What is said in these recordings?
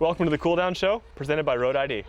Welcome to the Cooldown Show, presented by Road ID.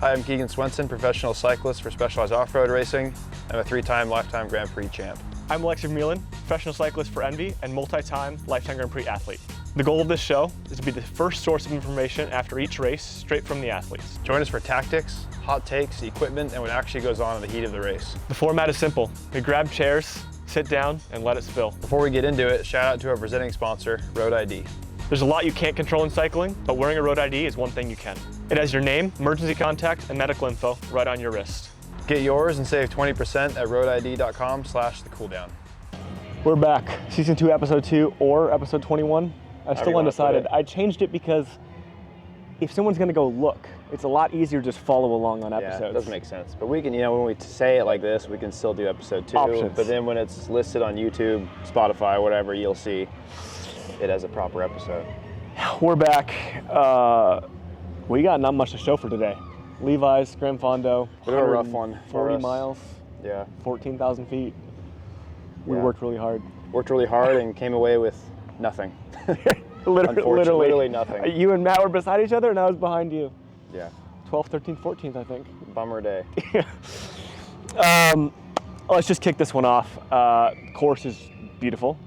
Hi, I'm Keegan Swenson, professional cyclist for Specialized Off-Road Racing. I'm a 3-time lifetime Grand Prix champ. I'm Alexey professional cyclist for Envy and multi-time lifetime Grand Prix athlete. The goal of this show is to be the first source of information after each race, straight from the athletes. Join us for tactics, hot takes, equipment, and what actually goes on in the heat of the race. The format is simple. We grab chairs, sit down, and let it spill. Before we get into it, shout out to our presenting sponsor, Road ID. There's a lot you can't control in cycling, but wearing a Road ID is one thing you can. It has your name, emergency contact, and medical info right on your wrist. Get yours and save 20% at roadid.com/thecooldown. We're back. Season 2, Episode 2, or Episode 21. I'm still undecided. I changed it because if someone's gonna go look, it's a lot easier to just follow along on episodes. Yeah, it doesn't make sense. But we can, when we say it like this, we can still do Episode 2. Options. But then when it's listed on YouTube, Spotify, whatever, you'll see it as a proper episode. We're back. We got not much to show for today. Levi's, Gran Fondo. Bit of a rough one for 40 us. miles. Yeah. 14,000 feet. We worked really hard. Worked really hard and came away with nothing. Literally nothing. You and Matt were beside each other and I was behind you. Yeah. 12th, 13th, 14th, I think. Bummer day. Let's just kick this one off. Course is beautiful.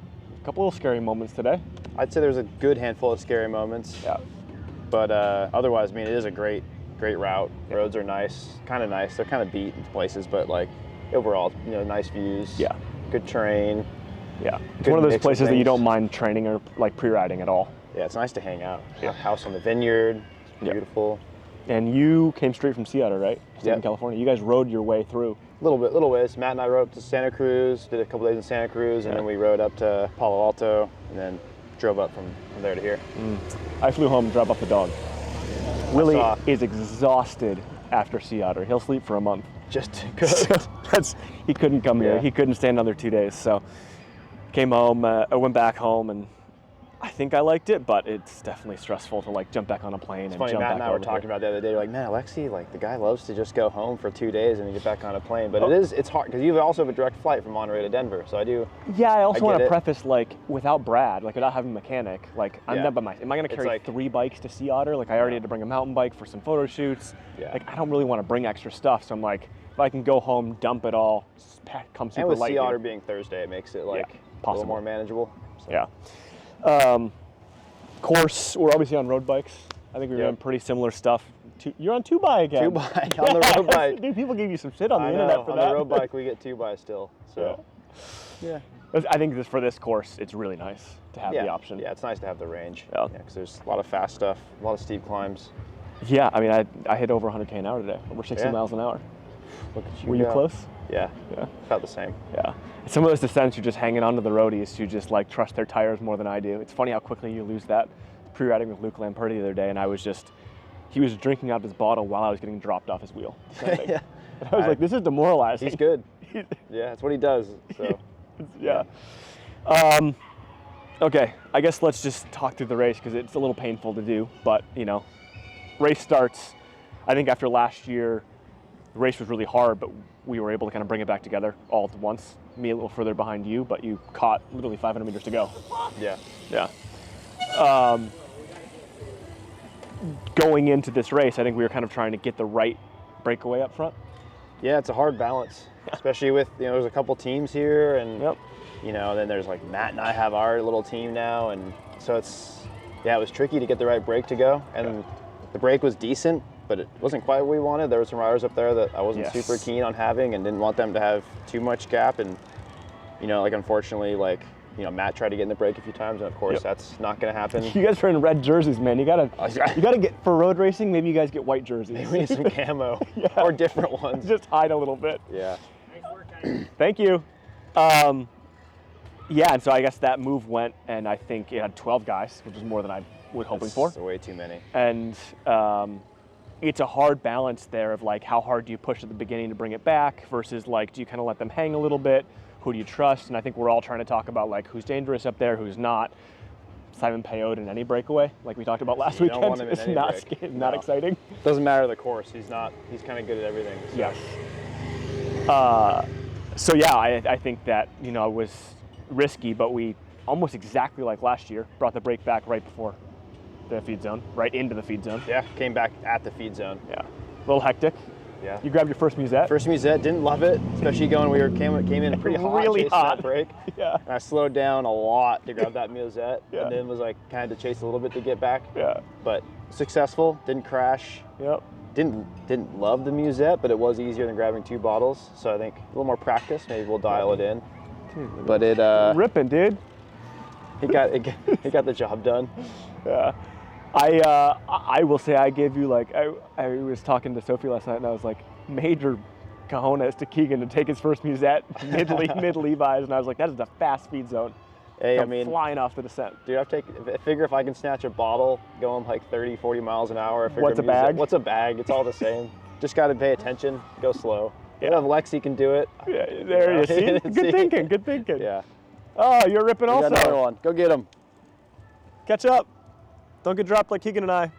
A couple little scary moments today. I'd say there's a good handful of scary moments. Yeah. But otherwise, it is a great route. Yeah. Roads are nice, kind of nice. They're kind of beat in places, but like overall, nice views. Yeah. Good terrain. Yeah. It's one of those places that you don't mind training or like pre-riding at all. Yeah, it's nice to hang out. Yeah. House on the vineyard. It's beautiful. And you came straight from Seattle, right? In California. You guys rode your way through. Little ways. Matt and I rode up to Santa Cruz, did a couple days in Santa Cruz, and then we rode up to Palo Alto, and then drove up from there to here. I flew home and dropped off the dog. Willie is exhausted after Seattle. He'll sleep for a month. Just good. He couldn't come here. He couldn't stay another 2 days. So came home, I went back home, and I think I liked it, but it's definitely stressful to like jump back on a plane and funny, jump Matt back and I were talking about the other day, like, man, Alexey, like the guy loves to just go home for 2 days and then get back on a plane. But it's hard because you also have a direct flight from Monterey to Denver. So I do. Yeah, I also want to preface, like, without Brad, like without having a mechanic, like I'm not by myself. Am I going to carry 3 bikes to Sea Otter? Like I already had to bring a mountain bike for some photo shoots. Yeah. Like I don't really want to bring extra stuff. So I'm like, if I can go home, dump it all, come super light. And with Sea Otter being Thursday, it makes it like a little more manageable. So. Yeah. Course, we're obviously on road bikes. I think we're doing pretty similar stuff. You're on 2x again. 2x on the road bike. Dude, people give you some shit on the internet for that. On the road bike, we get 2x still. So, yeah. I think for this course, it's really nice to have the option. Yeah, it's nice to have the range. Yeah, because there's a lot of fast stuff, a lot of steep climbs. Yeah, I mean, I hit over 100K an hour today, over 60 miles an hour. Look at you. Were you close? Yeah. About the same. Yeah. Some of those descents, you're just hanging on to the roadies who just like trust their tires more than I do. It's funny how quickly you lose that. Pre-riding with Luke Lamperti the other day, and he was drinking out of his bottle while I was getting dropped off his wheel. And I was like, this is demoralizing. He's good. Yeah, that's what he does. So. Yeah. Okay, I guess let's just talk through the race because it's a little painful to do, but race starts. I think after last year, the race was really hard, but we were able to kind of bring it back together all at once. Me a little further behind you, but you caught literally 500 meters to go. Yeah. Yeah. Going into this race, I think we were kind of trying to get the right breakaway up front. Yeah, it's a hard balance, especially with, there's a couple teams here, and, then there's like Matt and I have our little team now, and so it was tricky to get the right break to go, and the break was decent, but it wasn't quite what we wanted. There were some riders up there that I wasn't super keen on having and didn't want them to have too much gap, and, unfortunately, Matt tried to get in the break a few times, and of course that's not going to happen. You guys are in red jerseys, man. You gotta get for road racing. Maybe you guys get white jerseys. Maybe we need some camo or different ones. Just hide a little bit. Yeah. Nice work, guys. Thank you. And so I guess that move went, and I think it had 12 guys, which is more than I was hoping for. Way too many. And it's a hard balance there of like how hard do you push at the beginning to bring it back versus like do you kind of let them hang a little bit? Who do you trust? And I think we're all trying to talk about like who's dangerous up there, who's not. Simon Payot in any breakaway, like we talked about last weekend. Don't want him in It's not exciting. Doesn't matter the course. He's kind of good at everything. So. Yes. I think that it was risky, but we almost exactly like last year. Brought the brake back right before the feed zone, right into the feed zone. Yeah, came back at the feed zone. Yeah, a little hectic. Yeah. You grabbed your first musette? First musette, didn't love it, especially came in pretty hot, really chasing hot. that brake. Yeah. And I slowed down a lot to grab that musette, Yeah. and then was like kind of to chase a little bit to get back. Yeah. But successful, didn't crash. Yep. Didn't love the musette, but it was easier than grabbing 2 bottles. So I think a little more practice, maybe we'll dial it in. Dude, but it ripping, dude. It got the job done. Yeah. I will say I gave you like I was talking to Sophie last night and I was like major cojones to Keegan to take his first musette mid Levi's, and I was like, that is a fast feed zone. Hey, Come flying off the descent. Dude, I figure if I can snatch a bottle going like 30, 40 miles an hour, I figure What's a bag? What's a bag? It's all the same. Just got to pay attention, go slow. Yeah. You know, if Lexi can do it. Yeah, there you see. Good thinking. Yeah. Oh, you're ripping We also. got another one. Go get him. Catch up. Don't get dropped like Keegan and I.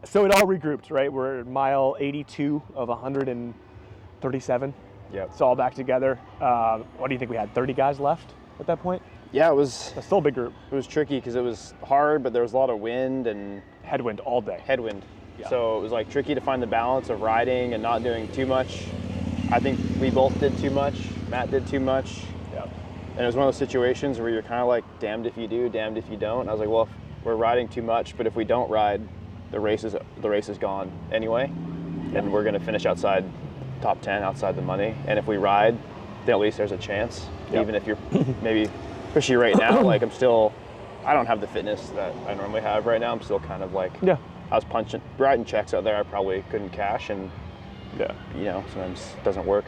So it all regrouped, right? We're at mile 82 of 137. Yep. It's all back together. What do you think we had? 30 guys left at that point? Yeah, it was. That's still a big group. It was tricky because it was hard, but there was a lot of wind and Headwind all day. headwind. Yeah. So it was like tricky to find the balance of riding and not doing too much. I think we both did too much. Matt did too much. Yeah. And it was one of those situations where you're kind of like, damned if you do, damned if you don't. And I was like, well, if we're riding too much, but if we don't ride, the race is gone anyway. Yeah. And we're going to finish outside top 10, outside the money. And if we ride, then at least there's a chance. Yep. Even if you're maybe, especially right now, like I don't have the fitness that I normally have right now. I'm still kind of like, Yeah. I was writing checks out there I probably couldn't cash, and Yeah. you know, sometimes it doesn't work.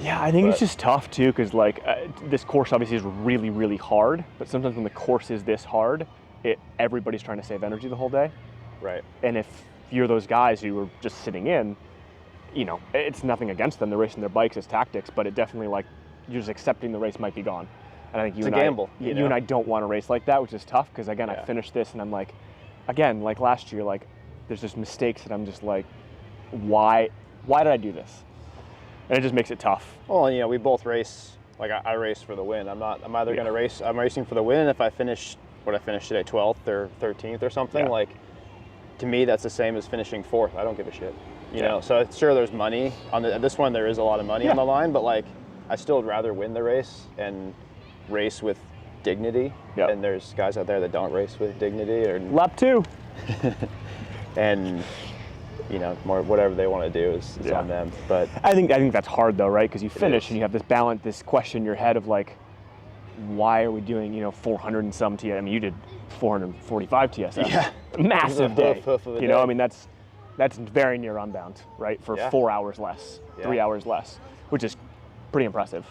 Yeah, I think it's just tough too, because like this course obviously is really, really hard. But sometimes when the course is this hard, everybody's trying to save energy the whole day. Right. And if you're those guys who are just sitting in, you know, it's nothing against them. They're racing their bikes as tactics, but it definitely like you're just accepting the race might be gone. And I think It's a gamble, you know? and I don't want to race like that, which is tough because again, Yeah. I finished this and I'm like, again, like last year, like there's just mistakes that I'm just like, why did I do this? And it just makes it tough. Well, you know, we both race. Like I race for the win. I'm either going to race. I'm racing for the win. If I finish what I finished today, 12th or 13th or something, Yeah. like to me that's the same as finishing 4th. I don't give a shit. You Yeah. know. So sure, there's money on this one. There is a lot of money on the line, but like I still would rather win the race and race with dignity. Yep. And there's guys out there that don't race with dignity or Lap 2. and you know, more whatever they want to do is Yeah. on them. But I think that's hard though, right? Because you finish is. and you have this balance, this question in your head of like, why are we doing 400 and some TSS? I mean, you did 445 TSS. Yeah. Massive day. Hoof of a You know, day. I mean that's very near unbound, right? For Yeah. 4 hours less, Yeah. 3 hours less, which is pretty impressive.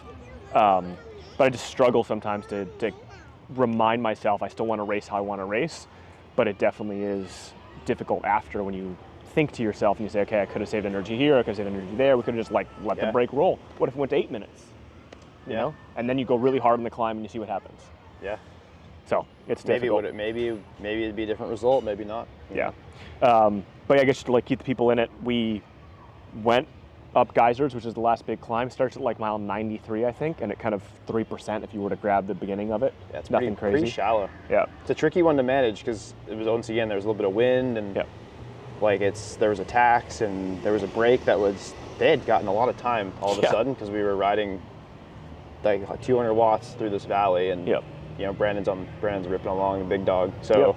But I just struggle sometimes to remind myself I still want to race how I want to race, but it definitely is difficult after when you think to yourself and you say, okay, I could have saved energy here, I could have saved energy there, we could have just like let the Yeah. brake roll. What if it went to 8 minutes? You know? And then you go really hard on the climb and you see what happens. yeah. So it's Maybe difficult. maybe it'd be a different result, maybe not. you Yeah. know. But I guess just to like keep the people in it, we went up Geysers, which is the last big climb. Starts at like mile 93, I think, and it kind of 3% if you were to grab the beginning of it. Yeah, it's nothing pretty crazy. shallow. Yeah. It's a tricky one to manage because it was once again there was a little bit of wind and Yeah. like there was a tax and there was a break they had gotten a lot of time all of a Yeah. sudden because we were riding like 200 watts through this valley and Yep. you know Brandon's ripping along the big dog. So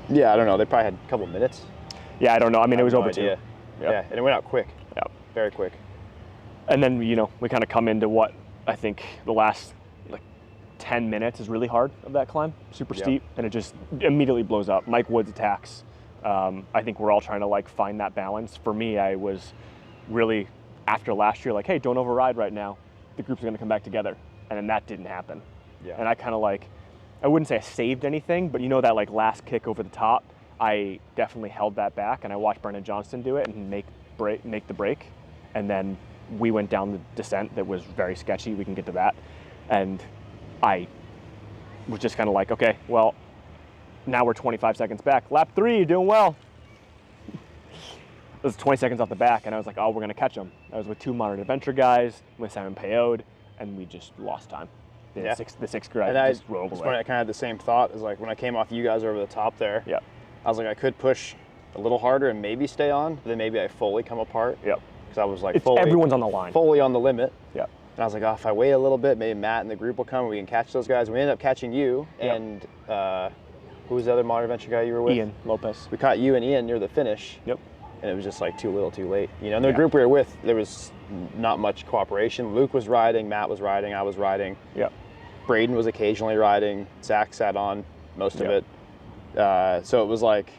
yeah, I don't know. They probably had a couple minutes. Yeah, I don't know. I mean, it was no over idea. 2. Yep. Yeah, and it went out quick. Yeah. Very quick. And then, we kind of come into what I think the last like 10 minutes is really hard of that climb, super Yep. steep, and it just immediately blows up. Mike Woods attacks. I think we're all trying to like find that balance. For me, I was really, after last year, like, hey, don't override right now. The groups are gonna come back together. And then that didn't happen. Yeah. And I kind of like, I wouldn't say I saved anything, but that like last kick over the top, I definitely held that back, and I watched Brendan Johnston do it and make the break. And then we went down the descent that was very sketchy. We can get to that. And I was just kind of like, okay, well, now we're 25 seconds back. Lap 3, you're doing well. It was 20 seconds off the back, and I was like, oh, we're going to catch them. I was with 2 Modern Adventure guys, with Simon Payode. and we just lost time. The Yeah. sixth grade And just rolled I away. kind of had the same thought as like when I came off you guys over the top there. Yep. I was like, I could push a little harder and maybe stay on, but then maybe I fully come apart. Yep. Because I was like fully, everyone's on the line. fully on the limit. Yep. And I was like, oh, if I wait a little bit, maybe Matt and the group will come and we can catch those guys. We ended up catching you Yep. and who was the other modern adventure guy you were with? Ian Lopez. We caught you and Ian near the finish. Yep. And it was just like too little too late. You know, and the group we were with, there was not much cooperation. Luke was riding, Matt was riding, I was riding. Yep. Braden was occasionally riding. Zach sat on most of it. So it was like...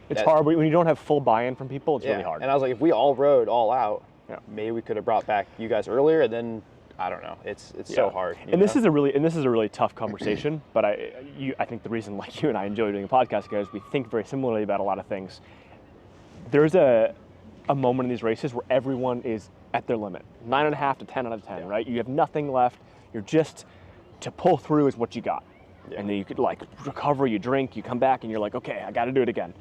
It's hard. When you don't have full buy-in from people, it's really hard. And I was like, if we all rode all out, maybe we could have brought back you guys earlier, and then, I don't know. It's so hard. And this is a really tough conversation, but I think the reason like you and I enjoy doing a podcast together is we think very similarly about a lot of things. There's a moment in these races where everyone is at their limit. 9.5 to 10 out of 10, right? You have nothing left. You're just, to pull through is what you got. Yeah. And then you could like recover, you drink, you come back and you're like, okay, I got to do it again.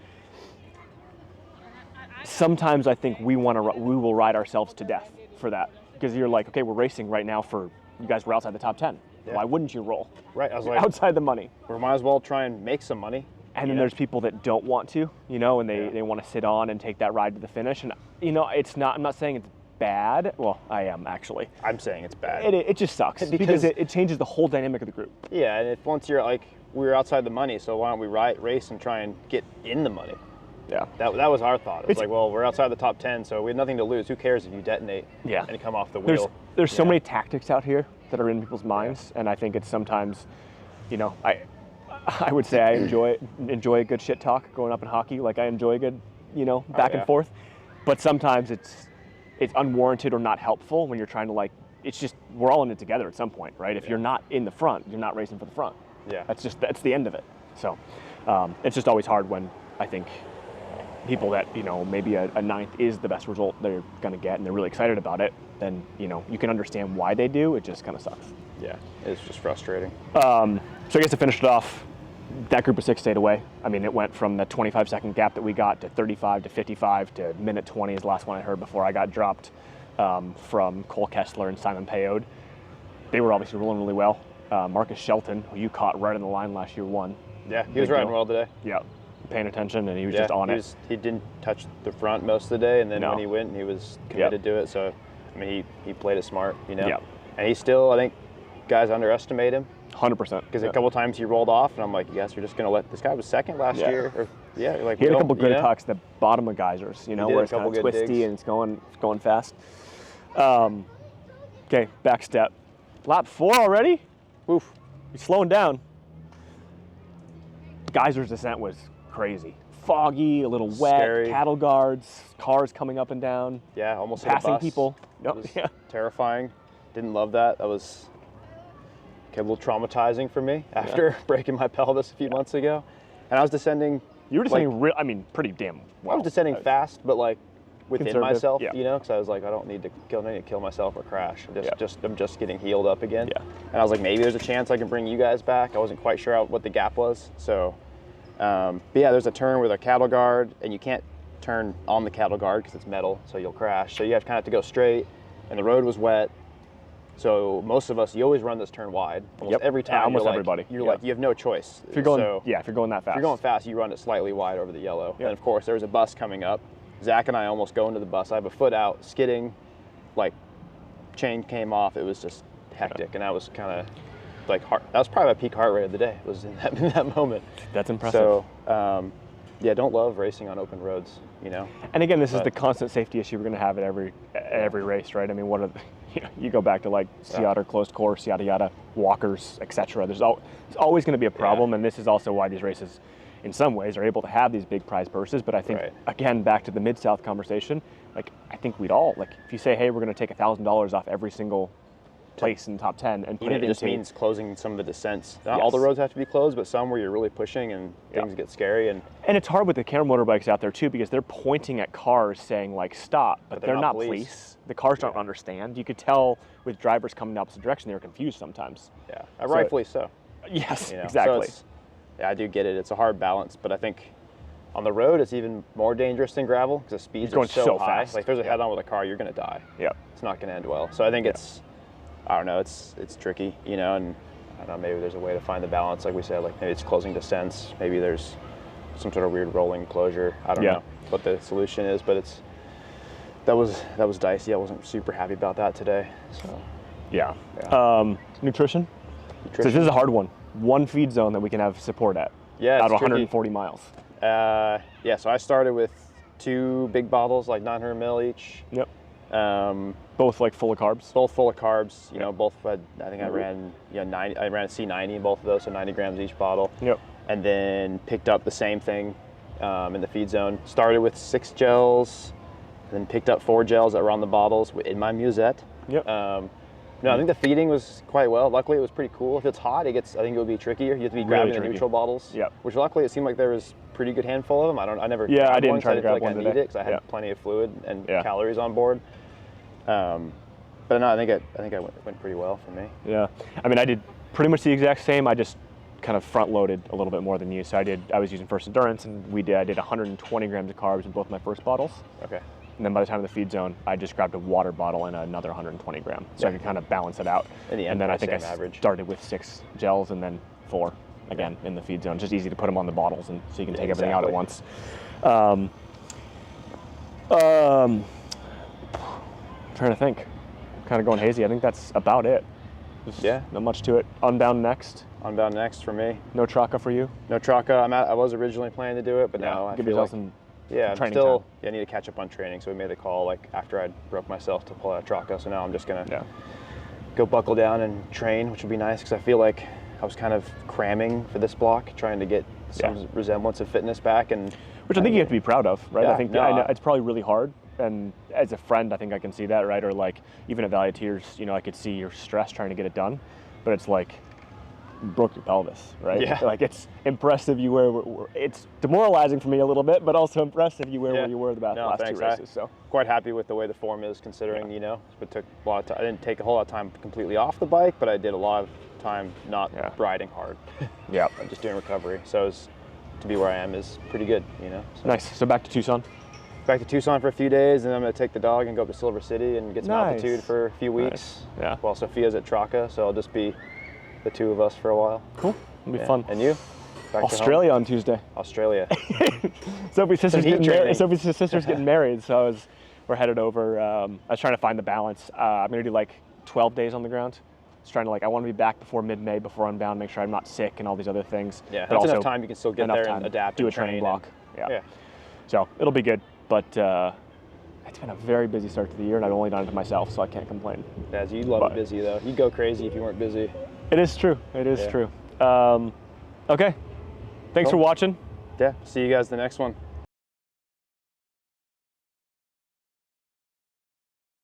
Sometimes I think we will ride ourselves to death for that, because you're like, okay, we're racing right now for, you guys were outside the top 10. Yeah. Why wouldn't you roll? Right, I was you're like, outside the money. We might as well try and make some money. And then there's people that don't want to, you know, and they want to sit on and take that ride to the finish. And, you know, I'm not saying it's bad. Well, I am actually. I'm saying it's bad. It just sucks because it changes the whole dynamic of the group. Yeah, and if once you're like, we were outside the money, so why don't we race and try and get in the money? Yeah. That was our thought. It's like, well, we're outside the top 10, so we had nothing to lose. Who cares if you detonate and come off the wheel? There's so many tactics out here that are in people's minds, and I think it's sometimes, you know, I would say I enjoy a good shit talk growing up in hockey. Like I enjoy a good, you know, back and forth. But sometimes it's unwarranted or not helpful when you're trying to like, it's just, we're all in it together at some point, right? If you're not in the front, you're not racing for the front. Yeah. That's the end of it. So it's just always hard when I think people that, you know, maybe a ninth is the best result they're going to get and they're really excited about it, then, you know, you can understand why they do. It just kind of sucks. Yeah, it's just frustrating. So I guess to finish it off, that group of 6 stayed away. I mean, it went from the 25-second gap that we got to 35 to 55 to minute 20 is the last one I heard before I got dropped from Cole Kessler and Simon Payode. They were obviously rolling really well. Marcis Shelton, who you caught right on the line last year, won. Yeah, he was riding well today. Yeah, paying attention, and he was just on it. He didn't touch the front most of the day, and then when he went, he was committed to it. So, I mean, he played it smart, you know. Yeah. And he still, I think, guys underestimate him. 100%. Because a couple times he rolled off, and I'm like, yes, you're just going to let this guy was second last year. Or, like he had a couple good talks at the bottom of Geysers, you know, where it's kind of twisty digs. and it's going fast. Okay, back step. Lap 4 already? Oof. He's slowing down. Geysers descent was crazy. Foggy, a little wet, scary. Cattle guards, cars coming up and down. Yeah, almost passing hit a bus. people. It was terrifying. Didn't love that. That was a little traumatizing for me after breaking my pelvis a few months ago. And I was descending. You were descending, pretty damn well. I was descending fast, but like within myself, yeah. you know, because I was like, I don't need to kill myself or crash. I'm just getting healed up again. Yeah. And I was like, maybe there's a chance I can bring you guys back. I wasn't quite sure what the gap was. So, but yeah, there's a turn with a cattle guard, and you can't turn on the cattle guard because it's metal, so you'll crash. So you have to go straight, and the road was wet. So most of us, you always run this turn wide. Almost every time. Almost everybody. You're like, you have no choice. If you're going, if you're going that fast. If you're going fast, you run it slightly wide over the yellow. Yep. And of course, there was a bus coming up. Zach and I almost go into the bus. I have a foot out, skidding, like chain came off. It was just hectic, and I was kind of like, that was probably my peak heart rate of the day. Was in that moment. That's impressive. So, don't love racing on open roads, you know. And again, this is the constant safety issue we're going to have at every race, right? I mean, you go back to like sea otter, closed course, yada yada, walkers, etc. There's always going to be a problem, and this is also why these races, in some ways, are able to have these big prize purses. But I think again, back to the Mid-South conversation, like I think we'd all like if you say, hey, we're going to take $1,000 off every single place in the top 10 and put it just means closing some of the descents. Not all the roads have to be closed, but some where you're really pushing and things get scary. And it's hard with the camera motorbikes out there too, because they're pointing at cars saying like stop, but they're not police. The cars don't understand. You could tell with drivers coming the opposite direction, they were confused sometimes. Yeah, rightfully so. Yes, exactly. So I do get it. It's a hard balance, but I think on the road it's even more dangerous than gravel because the speeds are so high. Fast. Like if there's a head-on with a car, you're going to die. Yeah, it's not going to end well. So I think it's I don't know, it's tricky, you know, and I don't know, maybe there's a way to find the balance, like we said, like maybe it's closing descents, maybe there's some sort of weird rolling closure. I don't know what the solution is, but that was dicey. I wasn't super happy about that today. So nutrition. So this is a hard one. One feed zone that we can have support at. Yeah, out of 140 miles. Yeah, so I started with 2 big bottles, like 900 mil each. Yep. Both like full of carbs. Both full of carbs. You know, both. I think I ran I ran a C90 in both of those, so 90 grams each bottle. Yep. And then picked up the same thing in the feed zone. Started with 6 gels, then picked up 4 gels that were on the bottles in my musette. Yep. No, I think the feeding was quite well. Luckily, it was pretty cool. If it's hot, I think it would be trickier. You have to be grabbing the neutral bottles. Yep. Which luckily it seemed like there was a pretty good handful of them. I never. Yeah, I didn't one, try to grab one today because I had plenty of fluid and calories on board. But no, I think it went pretty well for me. Yeah, I mean, I did pretty much the exact same. I just kind of front loaded a little bit more than you. So I was using First Endurance, and I did 120 grams of carbs in both my first bottles. Okay. And then by the time of the feed zone, I just grabbed a water bottle and another 120 gram. So I could kind of balance it out. In the end, and then I think I average. started with 6 gels and then 4 again in the feed zone. It's just easy to put them on the bottles and so you can take everything out at once. Trying to think. Kind of going hazy. I think that's about it. There's not much to it. Unbound next. Unbound next for me. No Traca for you? No Traca. I was originally planning to do it, but now I feel like some I'm training still time. I need to catch up on training. So we made the call like after I broke myself to pull out Traca. So now I'm just gonna go buckle down and train, which would be nice because I feel like I was kind of cramming for this block, trying to get some resemblance of fitness back, and which I think you have to be proud of, right? Yeah, I think I know it's probably really hard, and as a friend, I think I can see that, right? Or like even at Valley Tiers, you know, I could see your stress trying to get it done, but it's like you broke your pelvis, right? Yeah. Like it's impressive you were. It's demoralizing for me a little bit, but also impressive you were where you were the last 2 races. So quite happy with the way the form is, considering you know it took a lot of time. I didn't take a whole lot of time completely off the bike, but I did a lot of time not riding hard. Yeah. I'm just doing recovery. So to be where I am is pretty good, you know. So. Nice. So back to Tucson. Back to Tucson for a few days, and then I'm going to take the dog and go up to Silver City and get some altitude for a few weeks. Yeah. While Sophia's at Traca, so I'll just be the 2 of us for a while. Cool. It'll be fun. And you? Back Australia on Tuesday. Australia. Sophie's sister's getting married, so we're headed over. I was trying to find the balance. I'm going to do like 12 days on the ground. Just trying to I want to be back before mid-May, before Unbound, make sure I'm not sick and all these other things. Yeah, but that's enough time you can still get there and adapt. Do and a training block. Yeah. So it'll be good, but it's been a very busy start to the year, and I've only done it to myself, so I can't complain. Yeah, you love it busy though. You'd go crazy if you weren't busy. It is true. It is true. Okay. Thanks for watching. Yeah. See you guys the next one.